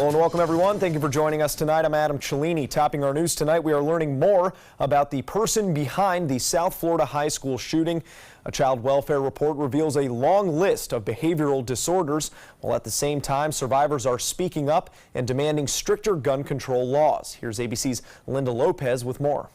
Hello and welcome everyone. Thank you for joining us tonight. I'm Adam Cellini. Topping our news tonight, we are learning more about the person behind the South Florida high school shooting. A child welfare report reveals a long list of behavioral disorders, while at the same time survivors are speaking up and demanding stricter gun control laws. Here's ABC's Linda Lopez with more.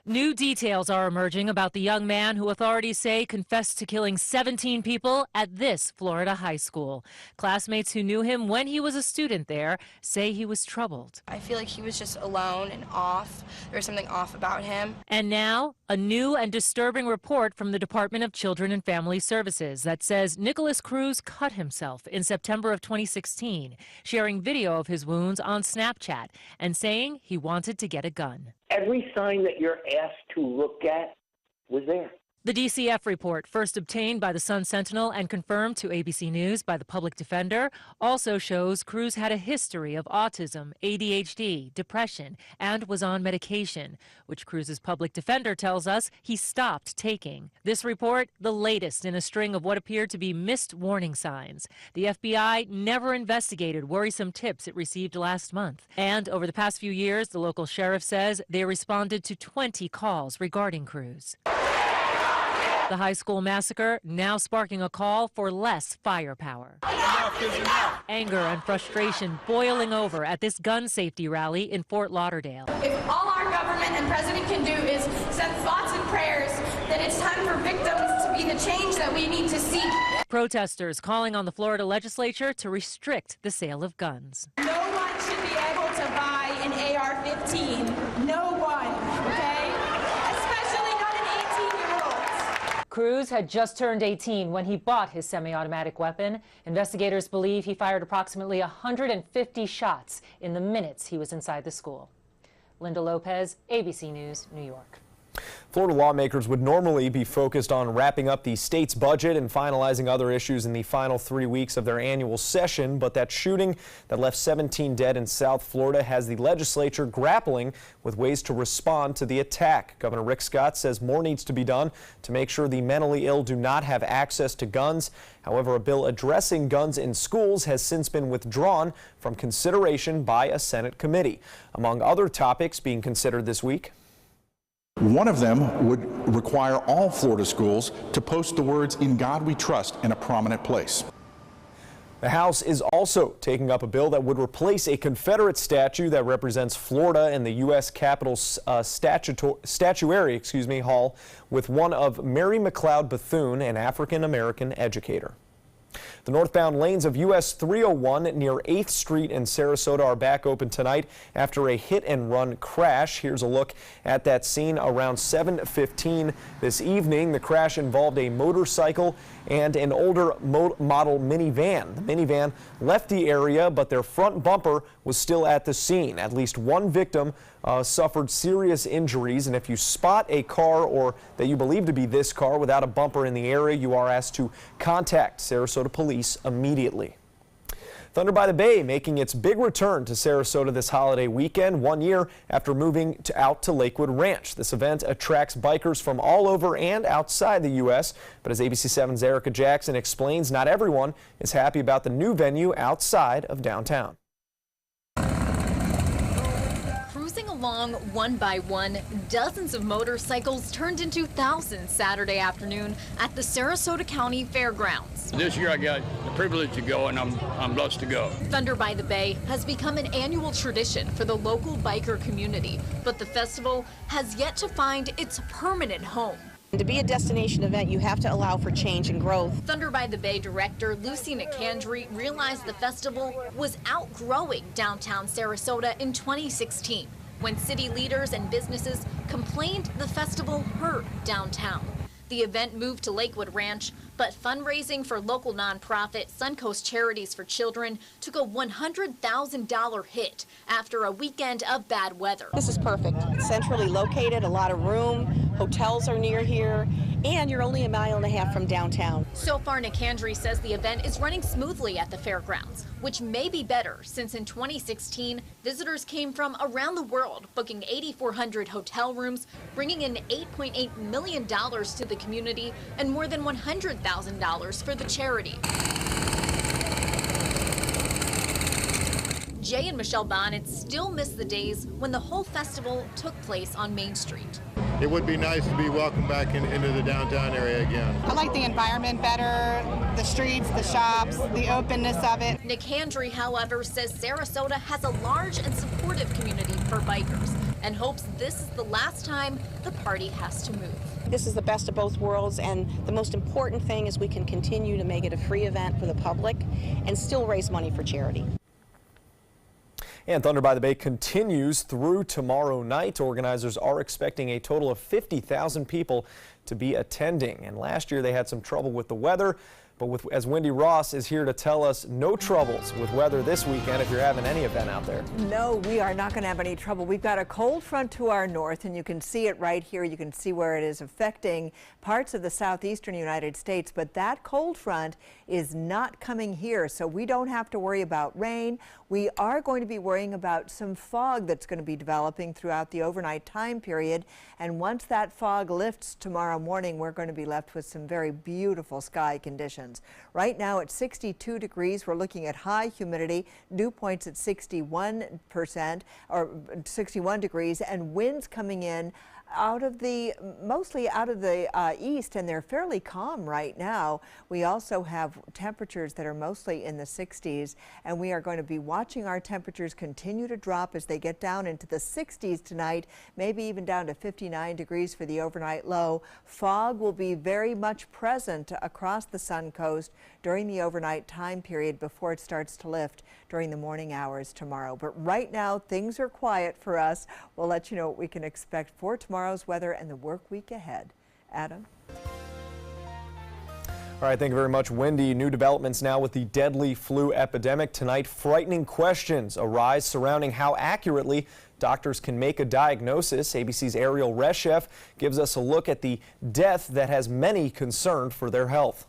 New details are emerging about the young man who authorities say confessed to killing 17 people at this Florida high school. Classmates who knew him when he was a student there say he was troubled. I feel like he was just alone and off. There was something off about him. And now, a new and disturbing report from the Department of Children and Family Services that says Nikolas Cruz cut himself in September of 2016, sharing video of his wounds on Snapchat and saying he wanted to get a gun. Every sign that you're asked to look at was there. The DCF report, first obtained by the Sun Sentinel and confirmed to ABC News by the public defender, also shows Cruz had a history of autism, ADHD, depression, and was on medication, which Cruz's public defender tells us he stopped taking. This report, the latest in a string of what appeared to be missed warning signs. The FBI never investigated worrisome tips it received last month. And over the past few years, the local sheriff says they responded to 20 calls regarding Cruz. The high school massacre now sparking a call for less firepower. Anger and frustration boiling over at this gun safety rally in Fort Lauderdale. If all our government and president can do is send thoughts and prayers, then it's time for victims to be the change that we need to see. Protesters calling on the Florida legislature to restrict the sale of guns. No one should be able to buy an AR-15. No one, okay? Cruz had just turned 18 when he bought his semi-automatic weapon. Investigators believe he fired approximately 150 shots in the minutes he was inside the school. Linda Lopez, ABC News, New York. Florida lawmakers would normally be focused on wrapping up the state's budget and finalizing other issues in the final 3 weeks of their annual session, but that shooting that left 17 dead in South Florida has the legislature grappling with ways to respond to the attack. Governor Rick Scott says more needs to be done to make sure the mentally ill do not have access to guns. However, a bill addressing guns in schools has since been withdrawn from consideration by a Senate committee. Among other topics being considered this week, one of them would require all Florida schools to post the words "In God We Trust" in a prominent place. The House is also taking up a bill that would replace a Confederate statue that represents Florida in the U.S. Capitol's statuary hall with one of Mary McLeod Bethune, an African-American educator. The northbound lanes of US 301 near 8th Street in Sarasota are back open tonight after a hit-and-run crash. Here's a look at that scene around 7:15 this evening. The crash involved a motorcycle and an older model minivan. The minivan left the area, but their front bumper was still at the scene. At least one victim suffered serious injuries, and if you spot a car or that you believe to be this car without a bumper in the area, you are asked to contact Sarasota Police immediately. Thunder by the Bay making its big return to Sarasota this holiday weekend, 1 year after moving out to Lakewood Ranch. This event attracts bikers from all over and outside the U.S., but as ABC 7's Erica Jackson explains, not everyone is happy about the new venue outside of downtown. Cruising along one by one, dozens of motorcycles turned into thousands Saturday afternoon at the Sarasota County Fairgrounds. This year I got the privilege to go, and I'm blessed to go. Thunder by the Bay has become an annual tradition for the local biker community, but the festival has yet to find its permanent home. To be a destination event, you have to allow for change and growth. Thunder by the Bay director Lucy McKandry realized the festival was outgrowing downtown Sarasota in 2016, when city leaders and businesses complained the festival hurt downtown. The event moved to Lakewood Ranch, but fundraising for local nonprofit Suncoast Charities for Children took a $100,000 hit after a weekend of bad weather. This is perfect. It's centrally located, a lot of room, hotels are near here, and you're only 1.5 miles from downtown. So far, McKandry says the event is running smoothly at the fairgrounds, which may be better since in 2016, visitors came from around the world, booking 8,400 hotel rooms, bringing in $8.8 million to the community and more than $100,000 for the charity. Jay and Michelle Bonnet still miss the days when the whole festival took place on Main Street. It would be nice to be welcomed back into the downtown area again. I like the environment better, the streets, the shops, the openness of it. Nicandri, however, says Sarasota has a large and supportive community for bikers and hopes this is the last time the party has to move. This is the best of both worlds, and the most important thing is we can continue to make it a free event for the public and still raise money for charity. And Thunder by the Bay continues through tomorrow night. Organizers are expecting a total of 50,000 people to be attending. And last year they had some trouble with the weather, but as Wendy Ross is here to tell us, no troubles with weather this weekend if you're having any event out there. No, we are not going to have any trouble. We've got a cold front to our north, and you can see it right here. You can see where it is affecting parts of the southeastern United States, but that cold front is not coming here, so we don't have to worry about rain. We are going to be worrying about some fog that's going to be developing throughout the overnight time period, and once that fog lifts tomorrow morning, we're going to be left with some very beautiful sky conditions. Right now at 62 degrees, we're looking at high humidity, dew points at 61% or 61 degrees, and winds coming in mostly out of the east, and they're fairly calm right now. We also have temperatures that are mostly in the 60s, and we are going to be watching our temperatures continue to drop as they get down into the 60s tonight, maybe even down to 59 degrees for the overnight low. Fog will be very much present across the Sun Coast during the overnight time period before it starts to lift during the morning hours tomorrow. But right now, things are quiet for us. We'll let you know what we can expect for tomorrow's weather and the work week ahead. Adam? All right, thank you very much, Wendy. New developments now with the deadly flu epidemic tonight. Frightening questions arise surrounding how accurately doctors can make a diagnosis. ABC's Ariel Reshef gives us a look at the death that has many concerned for their health.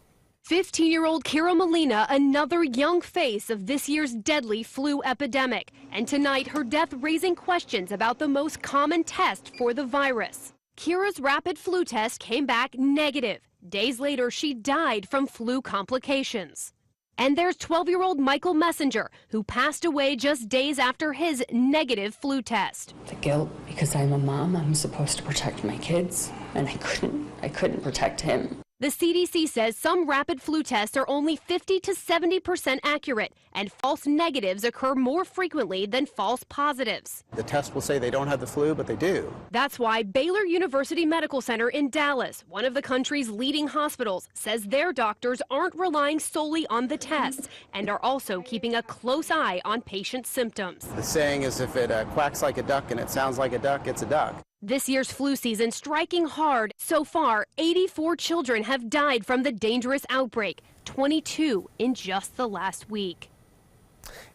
15-year-old Kira Molina, another young face of this year's deadly flu epidemic. And tonight, her death raising questions about the most common test for the virus. Kira's rapid flu test came back negative. Days later, she died from flu complications. And there's 12-year-old Michael Messenger, who passed away just days after his negative flu test. The guilt, because I'm a mom, I'm supposed to protect my kids, and I couldn't protect him. The CDC says some rapid flu tests are only 50 to 70% accurate, and false negatives occur more frequently than false positives. The test will say they don't have the flu, but they do. That's why Baylor University Medical Center in Dallas, one of the country's leading hospitals, says their doctors aren't relying solely on the tests and are also keeping a close eye on patient symptoms. The saying is if it quacks like a duck and it sounds like a duck, it's a duck. This year's flu season striking hard. So far, 84 children have died from the dangerous outbreak, 22 in just the last week.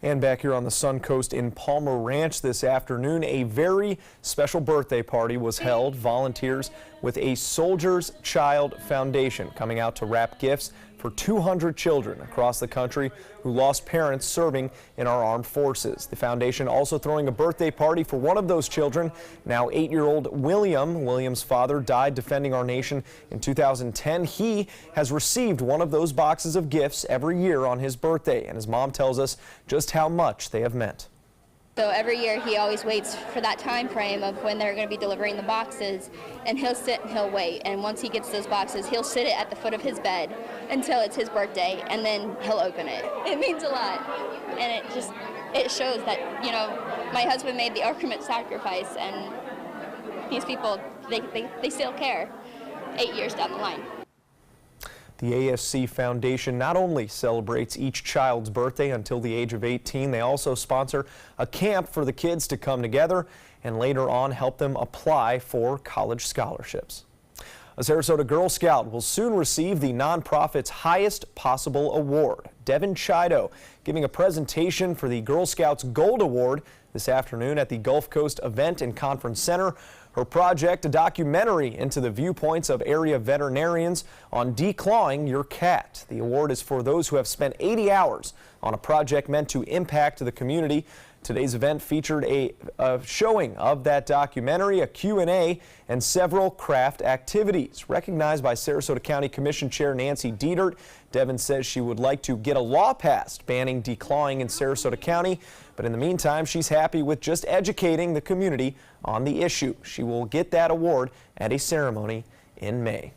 And back here on the Sun Coast in Palmer Ranch this afternoon, a very special birthday party was held. Volunteers with a Soldier's Child Foundation coming out to wrap gifts for 200 children across the country who lost parents serving in our armed forces. The foundation also throwing a birthday party for one of those children, now 8-year-old William. William's father died defending our nation in 2010. He has received one of those boxes of gifts every year on his birthday, and his mom tells us just how much they have meant. So every year he always waits for that time frame of when they're going to be delivering the boxes, and he'll sit and he'll wait, and once he gets those boxes, he'll sit it at the foot of his bed until it's his birthday, and then he'll open it. It means a lot, and it shows that, you know, my husband made the ultimate sacrifice, and these people, they still care 8 years down the line. The ASC Foundation not only celebrates each child's birthday until the age of 18, they also sponsor a camp for the kids to come together and later on help them apply for college scholarships. A Sarasota Girl Scout will soon receive the nonprofit's highest possible award. Devin Chido giving a presentation for the Girl Scouts Gold Award this afternoon at the Gulf Coast Event and Conference Center. Her project, a documentary into the viewpoints of area veterinarians on declawing your cat. The award is for those who have spent 80 hours on on a project meant to impact the community. Today's event featured a showing of that documentary, a Q&A, and several craft activities. Recognized by Sarasota County Commission Chair Nancy Dietert, Devin says she would like to get a law passed banning declawing in Sarasota County, but in the meantime, she's happy with just educating the community on the issue. She will get that award at a ceremony in May.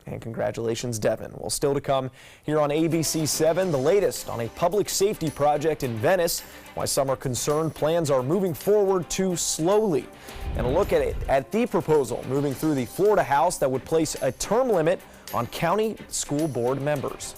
And congratulations, Devin. Well, still to come here on ABC 7, the latest on a public safety project in Venice, why some are concerned plans are moving forward too slowly. And a look at the proposal moving through the Florida House that would place a term limit on county school board members.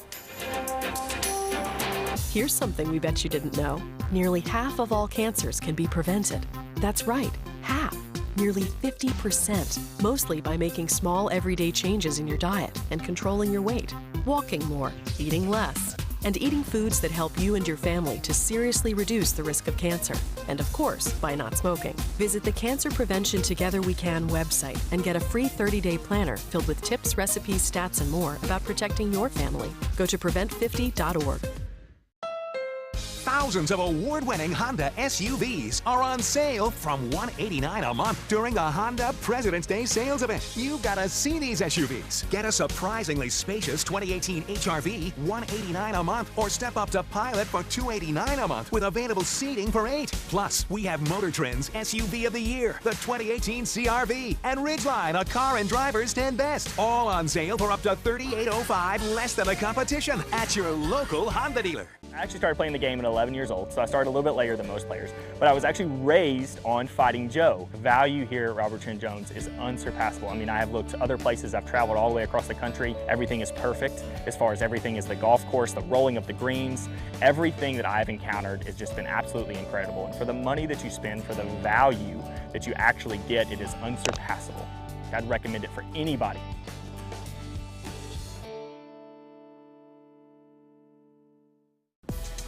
Here's something we bet you didn't know. Nearly half of all cancers can be prevented. That's right, half. Nearly 50%, mostly by making small everyday changes in your diet and controlling your weight, walking more, eating less, and eating foods that help you and your family to seriously reduce the risk of cancer. And of course, by not smoking. Visit the Cancer Prevention Together We Can website and get a free 30-day planner filled with tips, recipes, stats, and more about protecting your family. Go to prevent50.org. Thousands of award-winning Honda SUVs are on sale from $189 a month during the Honda President's Day sales event. You've got to see these SUVs. Get a surprisingly spacious 2018 HR-V, $189 a month, or step up to Pilot for $289 a month with available seating for 8. Plus, we have Motor Trend's SUV of the Year, the 2018 CR-V, and Ridgeline, a Car and Driver's 10 Best. All on sale for up to $3,805, less than the competition, at your local Honda dealer. I actually started playing the game at 11 years old, so I started a little bit later than most players. But I was actually raised on Fighting Joe. The value here at Robert Trent Jones is unsurpassable. I mean, I have looked to other places. I've traveled all the way across the country. Everything is perfect as far as everything is the golf course, the rolling of the greens. Everything that I've encountered has just been absolutely incredible. And for the money that you spend, for the value that you actually get, it is unsurpassable. I'd recommend it for anybody.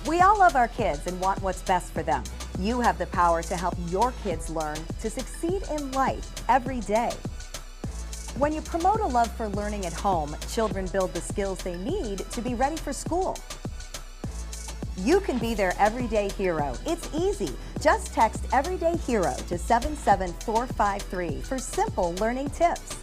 We all love our kids and want what's best for them. You have the power to help your kids learn to succeed in life every day. When you promote a love for learning at home, children build the skills they need to be ready for school. You can be their everyday hero. It's easy. Just text Everyday Hero to 77453 for simple learning tips.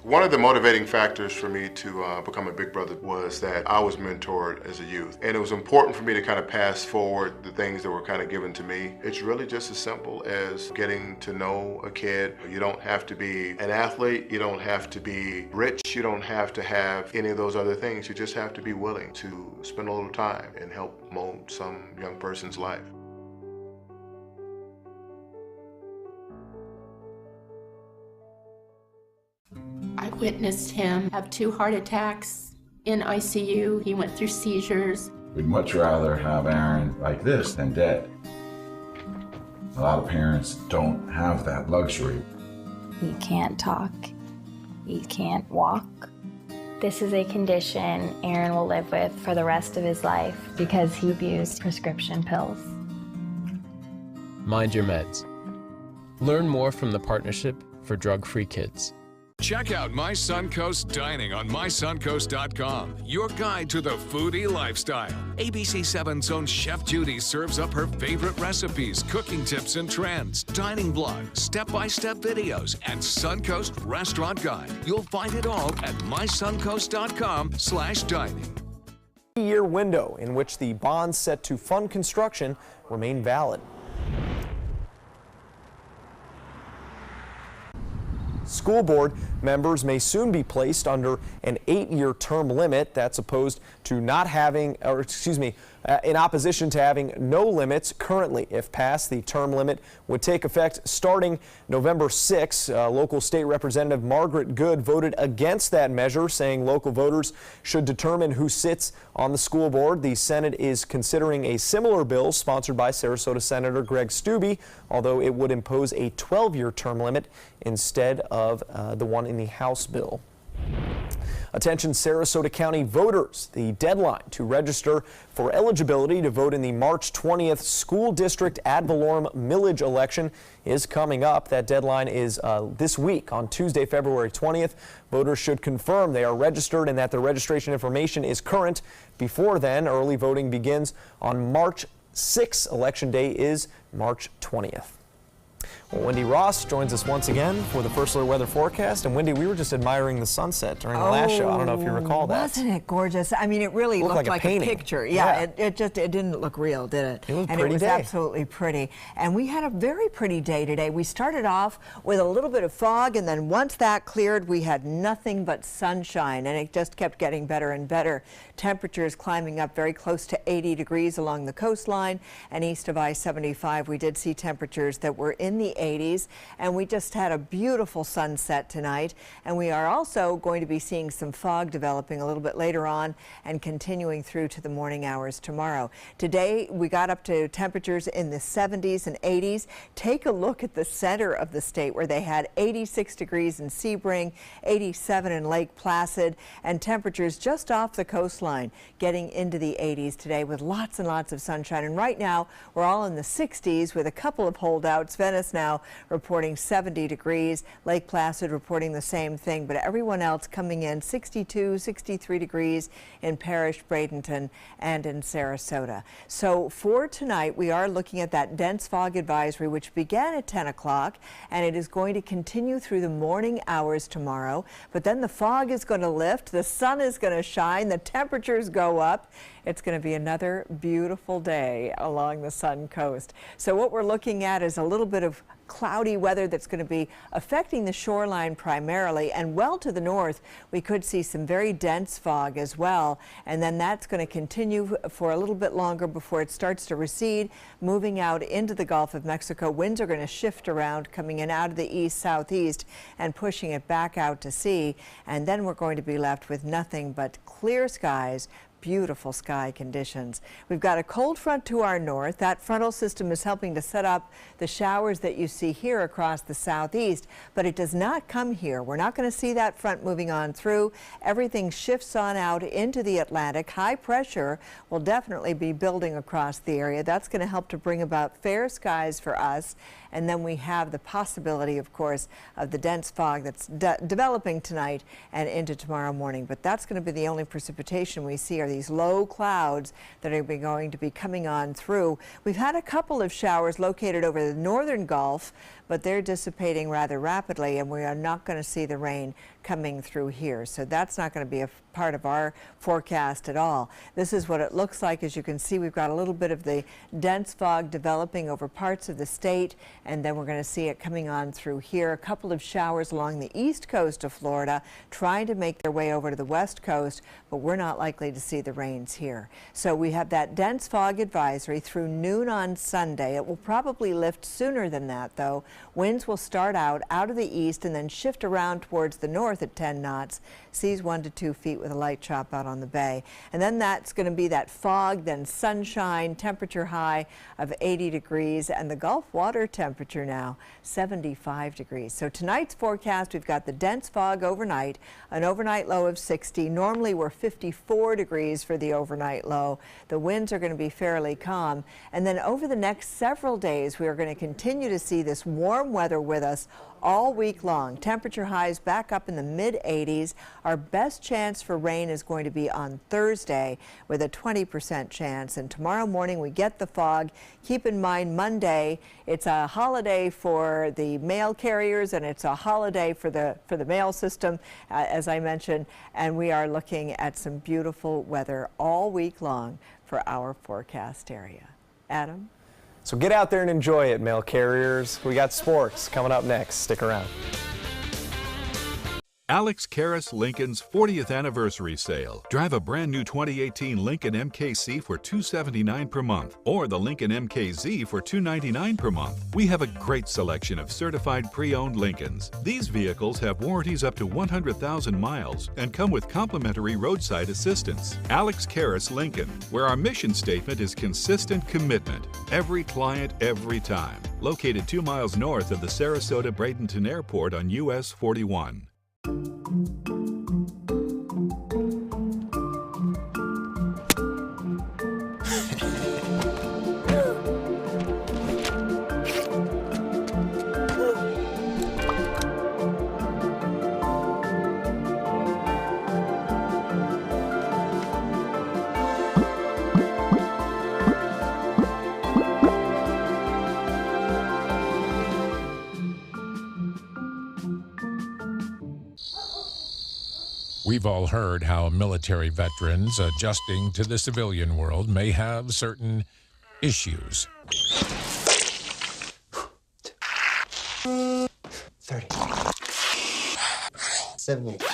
One of the motivating factors for me to become a Big Brother was that I was mentored as a youth. And it was important for me to kind of pass forward the things that were kind of given to me. It's really just as simple as getting to know a kid. You don't have to be an athlete. You don't have to be rich. You don't have to have any of those other things. You just have to be willing to spend a little time and help mold some young person's life. I witnessed him have 2 heart attacks in ICU. He went through seizures. We'd much rather have Aaron like this than dead. A lot of parents don't have that luxury. He can't talk. He can't walk. This is a condition Aaron will live with for the rest of his life because he abused prescription pills. Mind your meds. Learn more from the Partnership for Drug-Free Kids. Check out My Suncoast Dining on mysuncoast.com, your guide to the foodie lifestyle. ABC 7's own Chef Judy serves up her favorite recipes, cooking tips and trends, dining blogs, step-by-step videos, and Suncoast Restaurant Guide. You'll find it all at mysuncoast.com/dining. Year window in which the bonds set to fund construction remain valid. School board members may soon be placed under an 8-year term limit that's opposed to not having, in opposition to having no limits currently. If passed, the term limit would take effect starting November 6. Local state representative Margaret Good voted against that measure, saying local voters should determine who sits on the school board. The Senate is considering a similar bill sponsored by Sarasota Senator Greg Steube, although it would impose a 12-year term limit instead of the one in the House bill. Attention Sarasota County voters. The deadline to register for eligibility to vote in the March 20th school district ad valorem millage election is coming up. That deadline is this week on Tuesday, February 20th. Voters should confirm they are registered and that their registration information is current. Before then, early voting begins on March 6th. Election day is March 20th. Well, Wendy Ross joins us once again for the First Alert weather forecast. And Wendy, we were just admiring the sunset during the last show. I don't know if you recall that. Wasn't it gorgeous? I mean, it really looked like a picture. Yeah, it didn't look real, did it? It was and it was absolutely pretty. And we had a very pretty day today. We started off with a little bit of fog, and then once that cleared, we had nothing but sunshine, and it just kept getting better and better. Temperatures climbing up very close to 80 degrees along the coastline, and east of I-75, we did see temperatures that were in the 80s, and we just had a beautiful sunset tonight. And we are also going to be seeing some fog developing a little bit later on and continuing through to the morning hours tomorrow. Today we got up to temperatures in the 70s and 80s. Take a look at the center of the state where they had 86 degrees in Sebring, 87 in Lake Placid, and temperatures just off the coastline getting into the 80s today with lots and lots of sunshine. And right now we're all in the 60s with a couple of holdouts. Venice now reporting 70 degrees, Lake Placid reporting the same thing, but everyone else coming in 62, 63 degrees in Parrish, Bradenton, and in Sarasota. So for tonight, we are looking at that dense fog advisory, which began at 10 o'clock, and it is going to continue through the morning hours tomorrow. But then the fog is going to lift, the sun is going to shine, the temperatures go up. It's going to be another beautiful day along the Sun Coast. So what we're looking at is a little bit of cloudy weather that's going to be affecting the shoreline primarily, and well to the north we could see some very dense fog as well, and then that's going to continue for a little bit longer before it starts to recede, moving out into the Gulf of Mexico. Winds are going to shift around, coming in out of the east-southeast and pushing it back out to sea, and then we're going to be left with nothing but clear skies, beautiful sky conditions. We've got a cold front to our north. That frontal system is helping to set up the showers that you see here across the southeast, but it does not come here. We're not going to see that front moving on through. Everything shifts on out into the Atlantic. High pressure will definitely be building across the area. That's going to help to bring about fair skies for us. And then we have the possibility, of course, of the dense fog that's developing tonight and into tomorrow morning. But that's going to be the only precipitation we see are these low clouds that are going to be coming on through. We've had a couple of showers located over the northern Gulf, but they're dissipating rather rapidly, and we are not going to see the rain coming through here. So that's not going to be a part of our forecast at all. This is what it looks like. As you can see, we've got a little bit of the dense fog developing over parts of the state, and then we're going to see it coming on through here. A couple of showers along the east coast of Florida trying to make their way over to the west coast, but we're not likely to see the rains here. So we have that dense fog advisory through noon on Sunday. It will probably lift sooner than that, though. Winds will start out of the east and then shift around towards the north at 10 knots. Seas 1 to 2 feet with a light chop out on the bay. And then that's going to be that fog, then sunshine, temperature high of 80 degrees, and the Gulf water temperature now 75 degrees. So tonight's forecast, we've got the dense fog overnight, an overnight low of 60. Normally we're 54 degrees for the overnight low. The winds are going to be fairly calm. And then over the next several days, we are going to continue to see this warm weather with us all week long. Temperature highs back up in the mid-80s. Our best chance for rain is going to be on Thursday with a 20% chance. And tomorrow morning we get the fog. Keep in mind Monday, it's a holiday for the mail carriers and it's a holiday for the mail system, as I mentioned. And we are looking at some beautiful weather all week long for our forecast area. Adam? So get out there and enjoy it, mail carriers. We got sports coming up next. Stick around. Alex Karras Lincoln's 40th anniversary sale. Drive a brand new 2018 Lincoln MKC for $279 per month or the Lincoln MKZ for $299 per month. We have a great selection of certified pre-owned Lincolns. These vehicles have warranties up to 100,000 miles and come with complimentary roadside assistance. Alex Karras Lincoln, where our mission statement is consistent commitment. Every client, every time. Located 2 miles north of the Sarasota-Bradenton Airport on US 41. We've all heard how military veterans adjusting to the civilian world may have certain issues. 30. 70.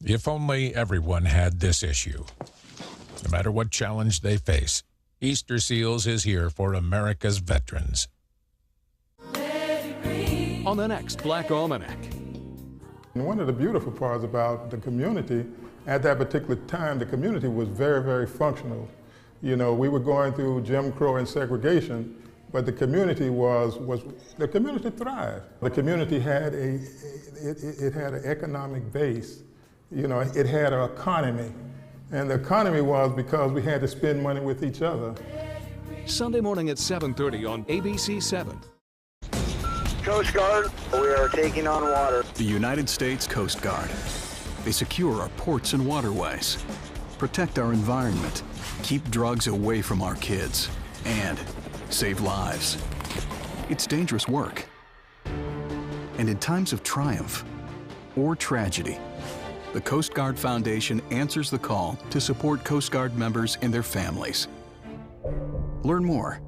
If only everyone had this issue. No matter what challenge they face, Easter Seals is here for America's veterans. On the next Black Almanac. And one of the beautiful parts about the community, at that particular time, the community was very, very functional. You know, we were going through Jim Crow and segregation, but the community the community thrived. The community had it had an economic base. You know, it had an economy. And the economy was because we had to spend money with each other. Sunday morning at 7:30 on ABC 7. Coast Guard, we are taking on water. The United States Coast Guard. They secure our ports and waterways, protect our environment, keep drugs away from our kids, and save lives. It's dangerous work. And in times of triumph or tragedy, the Coast Guard Foundation answers the call to support Coast Guard members and their families. Learn more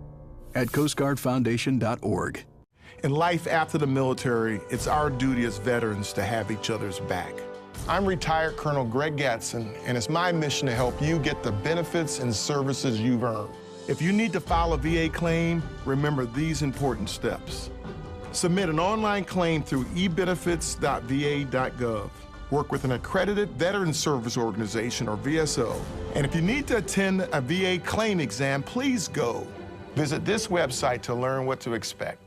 at coastguardfoundation.org. In life after the military, it's our duty as veterans to have each other's back. I'm retired Colonel Greg Gatson, and it's my mission to help you get the benefits and services you've earned. If you need to file a VA claim, remember these important steps. Submit an online claim through ebenefits.va.gov. Work with an accredited Veteran Service Organization, or VSO. And if you need to attend a VA claim exam, please go. Visit this website to learn what to expect.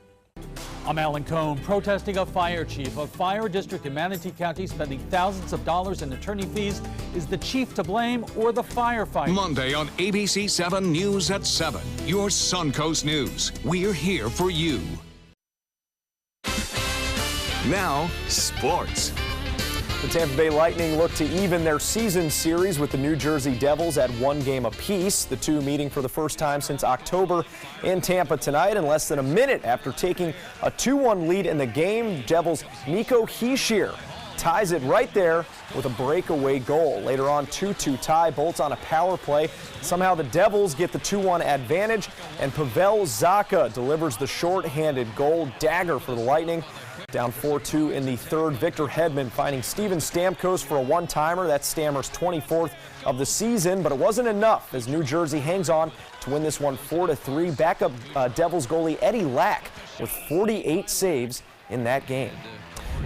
I'm Alan Cohn. Protesting a fire chief. A fire district in Manatee County spending thousands of dollars in attorney fees. Is the chief to blame or the firefighter? Monday on ABC 7 News at 7. Your Suncoast News. We're here for you. Now, sports. The Tampa Bay Lightning look to even their season series with the New Jersey Devils at 1 game apiece. The two meeting for the first time since October in Tampa tonight. And less than a minute after taking a 2-1 lead in the game, Devils' Nico Hischier ties it right there with a breakaway goal. Later on, 2-2 tie, Bolts on a power play. Somehow the Devils get the 2-1 advantage, and Pavel Zacha delivers the short-handed goal dagger for the Lightning. Down 4-2 in the third, Victor Hedman finding Steven Stamkos for a one-timer. That's Stammer's 24th of the season, but it wasn't enough as New Jersey hangs on to win this one 4-3. Backup Devils goalie Eddie Lack with 48 saves in that game.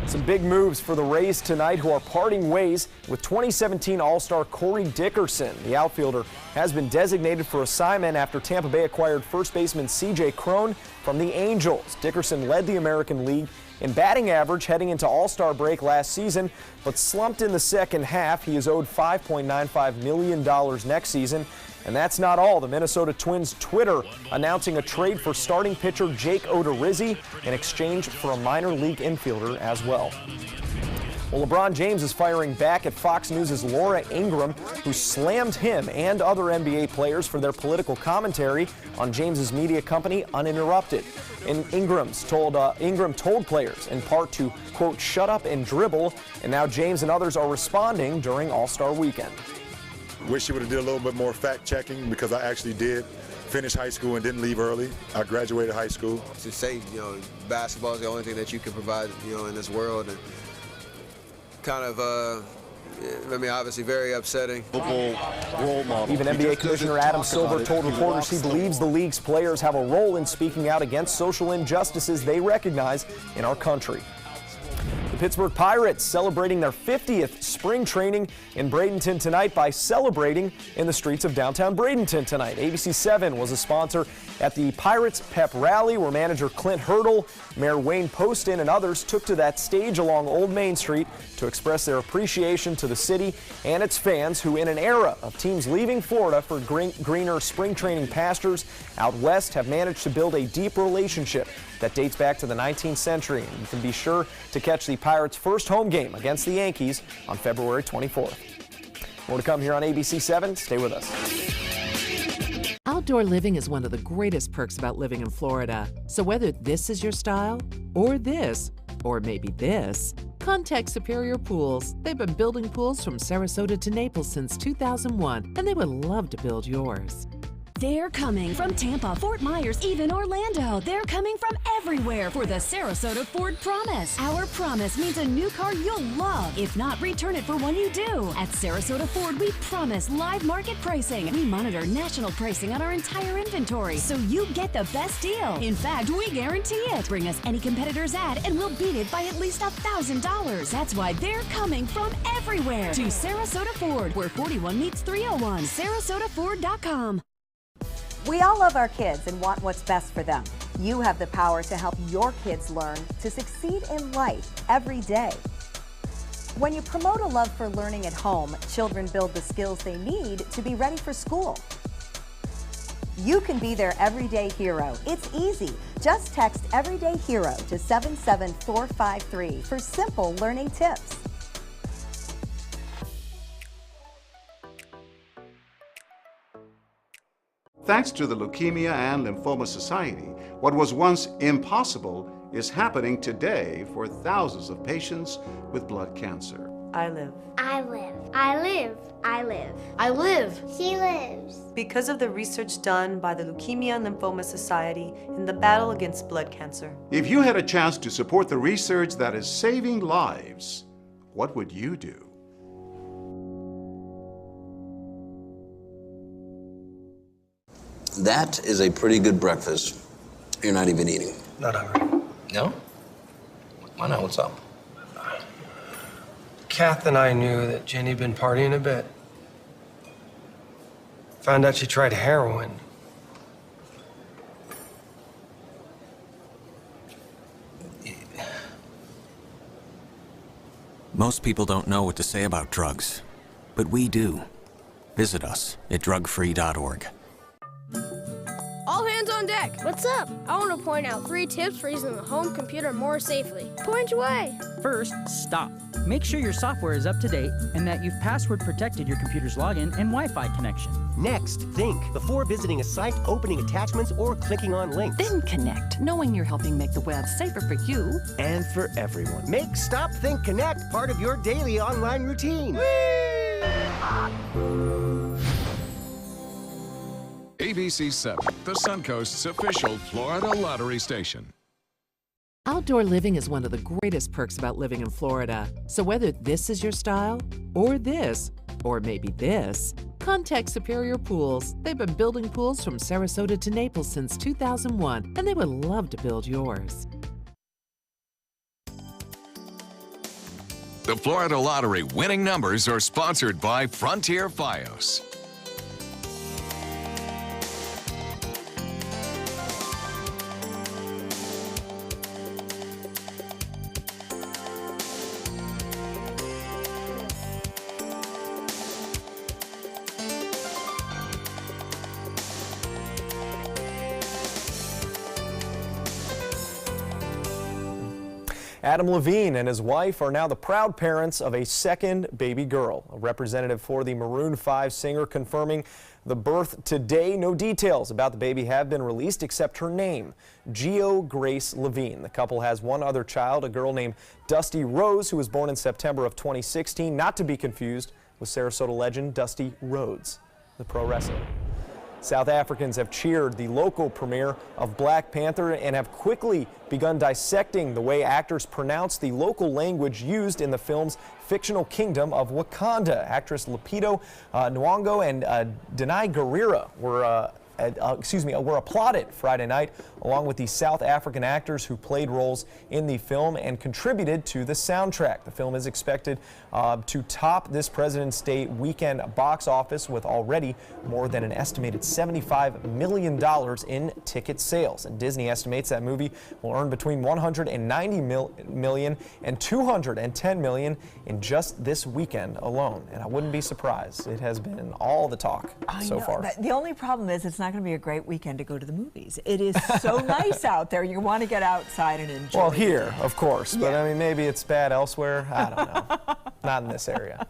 Some big moves for the Rays tonight, who are parting ways with 2017 All-Star Corey Dickerson. The outfielder has been designated for assignment after Tampa Bay acquired first baseman C.J. Cron from the Angels. Dickerson led the American League in batting average heading into All-Star break last season, but slumped in the second half. He is owed $5.95 million next season. And that's not all. The Minnesota Twins Twitter announcing a trade for starting pitcher Jake Odorizzi in exchange for a minor league infielder as well. Well, LeBron James is firing back at Fox News' Laura Ingraham, who slammed him and other NBA players for their political commentary on James's media company Uninterrupted. And Ingram told players in part to, quote, shut up and dribble, and now James and others are responding during All-Star Weekend. Wish you would have did a little bit more fact-checking, because I actually did finish high school and didn't leave early. I graduated high school. To say, basketball is the only thing that you can provide, in this world, and kind of, obviously very upsetting. Football role model. Even NBA Commissioner Adam Silver told reporters he believes the league's players have a role in speaking out against social injustices they recognize in our country. The Pittsburgh Pirates celebrating their 50th spring training in Bradenton tonight by celebrating in the streets of downtown Bradenton tonight. ABC 7 was a sponsor at the Pirates Pep Rally, where manager Clint Hurdle, Mayor Wayne Poston, and others took to that stage along Old Main Street to express their appreciation to the city and its fans, who in an era of teams leaving Florida for greener spring training pastures out west have managed to build a deep relationship that dates back to the 19th century. And you can be sure to catch the Pirates' first home game against the Yankees on February 24th. More to come here on ABC 7. Stay with us. Outdoor living is one of the greatest perks about living in Florida. So whether this is your style or this, or maybe this. Contact Superior Pools. They've been building pools from Sarasota to Naples since 2001, and they would love to build yours. They're coming from Tampa, Fort Myers, even Orlando. They're coming from everywhere for the Sarasota Ford Promise. Our promise means a new car you'll love. If not, return it for one you do. At Sarasota Ford, we promise live market pricing. We monitor national pricing on our entire inventory, so you get the best deal. In fact, we guarantee it. Bring us any competitor's ad, and we'll beat it by at least $1,000. That's why they're coming from everywhere to Sarasota Ford, where 41 meets 301. SarasotaFord.com. We all love our kids and want what's best for them. You have the power to help your kids learn to succeed in life every day. When you promote a love for learning at home, children build the skills they need to be ready for school. You can be their everyday hero. It's easy. Just text Everyday Hero to 77453 for simple learning tips. Thanks to the Leukemia and Lymphoma Society, what was once impossible is happening today for thousands of patients with blood cancer. I live. I live. I live. I live. I live. She lives. Because of the research done by the Leukemia and Lymphoma Society in the battle against blood cancer. If you had a chance to support the research that is saving lives, what would you do? That is a pretty good breakfast. You're not even eating. Not hungry. No? Why not? What's up? Kath and I knew that Jenny'd been partying a bit. Found out she tried heroin. Most people don't know what to say about drugs, but we do. Visit us at drugfree.org. All hands on deck. What's up? I want to point out 3 tips for using the home computer more safely. Point away. First, stop. Make sure your software is up to date and that you've password protected your computer's login and Wi-Fi connection. Next, think before visiting a site, opening attachments, or clicking on links. Then connect, knowing you're helping make the web safer for you and for everyone. Make Stop, Think, Connect part of your daily online routine. ABC 7, the Suncoast's official Florida lottery station. Outdoor living is one of the greatest perks about living in Florida. So whether this is your style, or this, or maybe this, contact Superior Pools. They've been building pools from Sarasota to Naples since 2001, and they would love to build yours. The Florida Lottery winning numbers are sponsored by Frontier Fios. Adam Levine and his wife are now the proud parents of a second baby girl. A representative for the Maroon 5 singer confirming the birth today. No details about the baby have been released except her name, Geo Grace Levine. The couple has one other child, a girl named Dusty Rose, who was born in September of 2016, not to be confused with Sarasota legend Dusty Rhodes, the pro wrestler. South Africans have cheered the local premiere of Black Panther and have quickly begun dissecting the way actors pronounce the local language used in the film's fictional kingdom of Wakanda. Actress Lupita Nyong'o and Danai Gurira were applauded Friday night, along with the South African actors who played roles in the film and contributed to the soundtrack. The film is expected to top this President's Day weekend box office with already more than an estimated $75 million in ticket sales. And Disney estimates that movie will earn between $190 million and $210 million in just this weekend alone. And I wouldn't be surprised. It has been all the talk so far. The only problem is it's not going to be a great weekend to go to the movies. It is so nice out there. You want to get outside and enjoy. Well, here, of course, but I mean, maybe it's bad elsewhere. I don't know. Not in this area.